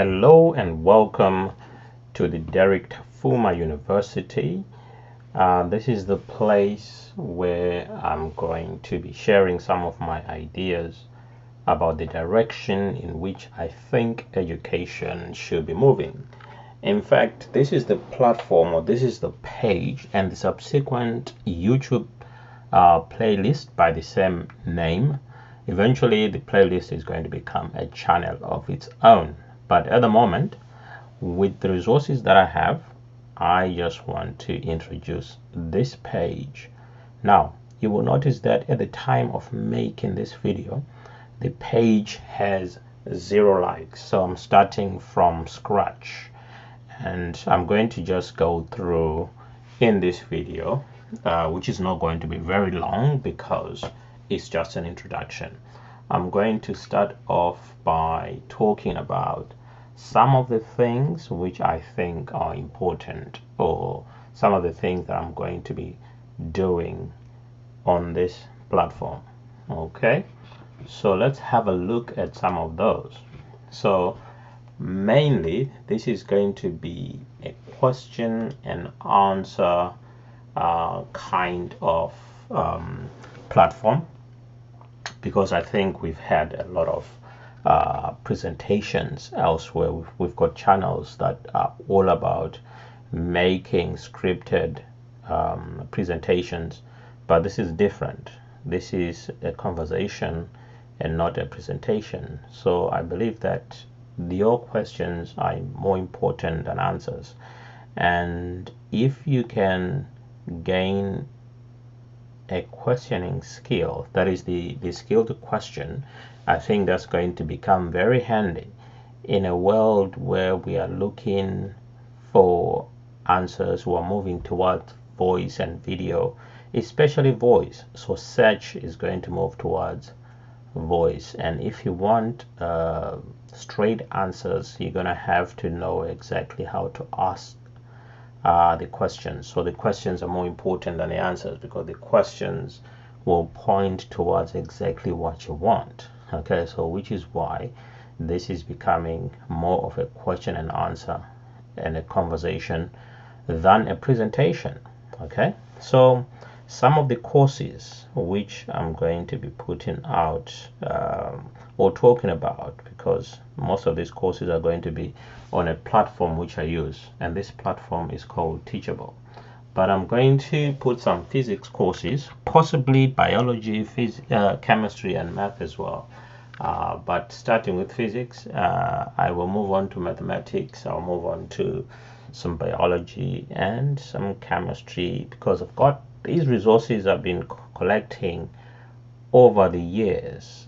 Hello and welcome to the Dereck Tafuma University. This is the place where I'm going to be sharing some of my ideas about the direction in which I think education should be moving. In fact, this is the platform, or this is the page and the subsequent YouTube playlist by the same name. Eventually, the playlist is going to become a channel of its own. But at the moment, with the resources that I have, I just want to introduce this page. Now, you will notice that at the time of making this video, the page has 0 likes. So I'm starting from scratch. And I'm going to just go through in this video, which is not going to be very long because it's just an introduction. I'm going to start off by talking about some of the things which I think are important, or some of the things that I'm going to be doing on this platform. Okay, so let's have a look at some of those. So mainly this is going to be a question and answer kind of platform, because I think we've had a lot of presentations elsewhere. We've got channels that are all about making scripted presentations, but this is different. This is a conversation and not a presentation. So I believe that your questions are more important than answers, and if you can gain a questioning skill, that is the skill to question, I think that's going to become very handy in a world where we are looking for answers. We are moving towards voice and video, especially voice. So search is going to move towards voice, and if you want straight answers, you're gonna have to know exactly how to ask the questions. So the questions are more important than the answers, because the questions will point towards exactly what you want. Okay, so which is why this is becoming more of a question and answer and a conversation than a presentation. Okay, so some of the courses which I'm going to be putting out or talking about, because most of these courses are going to be on a platform which I use, and this platform is called Teachable. But I'm going to put some physics courses, possibly biology, chemistry, and math as well. But starting with physics, I will move on to mathematics. I'll move on to some biology and some chemistry, because I've got these resources I've been collecting over the years,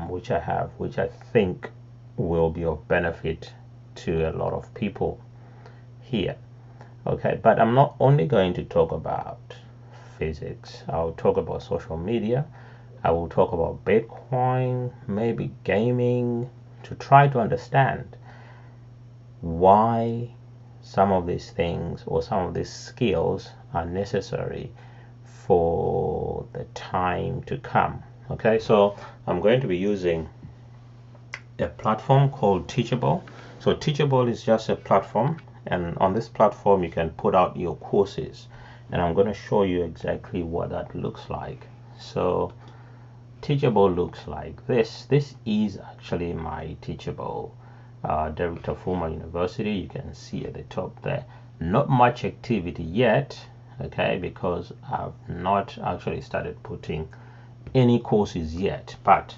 which I think will be of benefit to a lot of people here. Okay, but I'm not only going to talk about physics. I'll talk about social media. I will talk about Bitcoin, maybe gaming, to try to understand why some of these things or some of these skills are necessary for the time to come. Okay, so I'm going to be using a platform called Teachable. So Teachable is just a platform, and on this platform you can put out your courses, and I'm going to show you exactly what that looks like. So Teachable looks like this. This is actually my Teachable Dereck Tafuma University. You can see at the top there, not much activity yet, okay, because I've not actually started putting any courses yet. But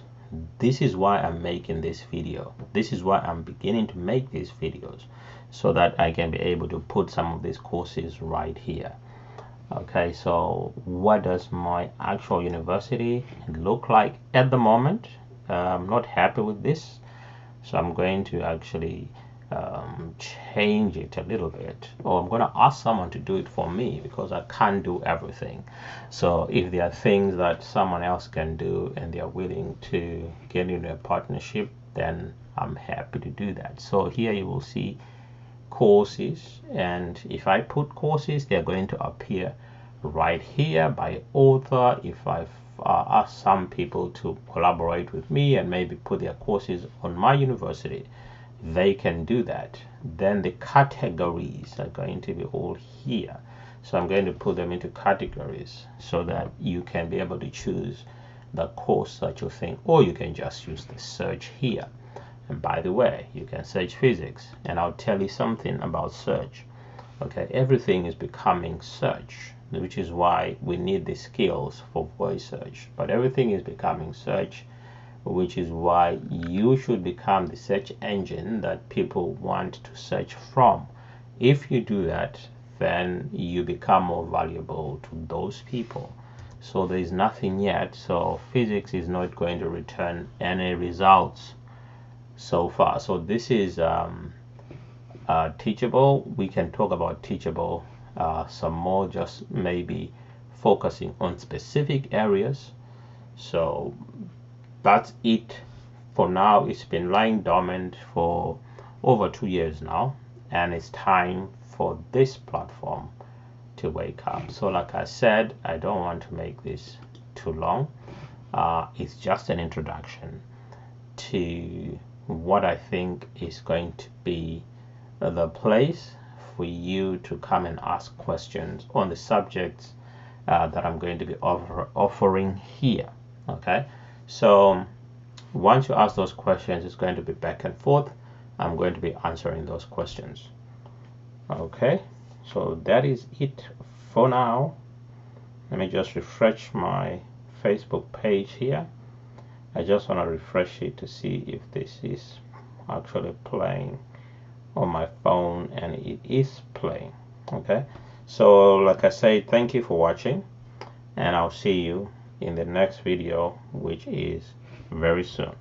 this is why I'm making this video. This is why I'm beginning to make these videos, so that I can be able to put some of these courses right here. Okay, so what does my actual university look like at the moment? I'm not happy with this, so I'm going to actually change it a little bit, or I'm going to ask someone to do it for me, because I can't do everything. So if there are things that someone else can do and they are willing to get into a partnership, then I'm happy to do that. So here you will see courses, and if I put courses, they're going to appear right here by author. If I've asked some people to collaborate with me and maybe put their courses on my university, they can do that. Then the categories are going to be all here. So I'm going to put them into categories so that you can be able to choose the course that you think, or you can just use the search here. And by the way, you can search physics, and I'll tell you something about search. Okay, everything is becoming search, which is why we need the skills for voice search. But everything is becoming search, which is why you should become the search engine that people want to search from. If you do that, then you become more valuable to those people. So there is nothing yet. So physics is not going to return any results so far. So this is teachable. We can talk about teachable some more, just maybe focusing on specific areas. So that's it for now. It's been lying dormant for over 2 years now, and it's time for this platform to wake up. So like I said, I don't want to make this too long. It's just an introduction to what I think is going to be the place for you to come and ask questions on the subjects that I'm going to be offering here. Okay, so once you ask those questions, it's going to be back and forth. I'm going to be answering those questions. Okay, so that is it for now. Let me just refresh my Facebook page here. I just want to refresh it to see if this is actually playing on my phone, and it is playing. Okay, so like I say, thank you for watching, and I'll see you in the next video, which is very soon.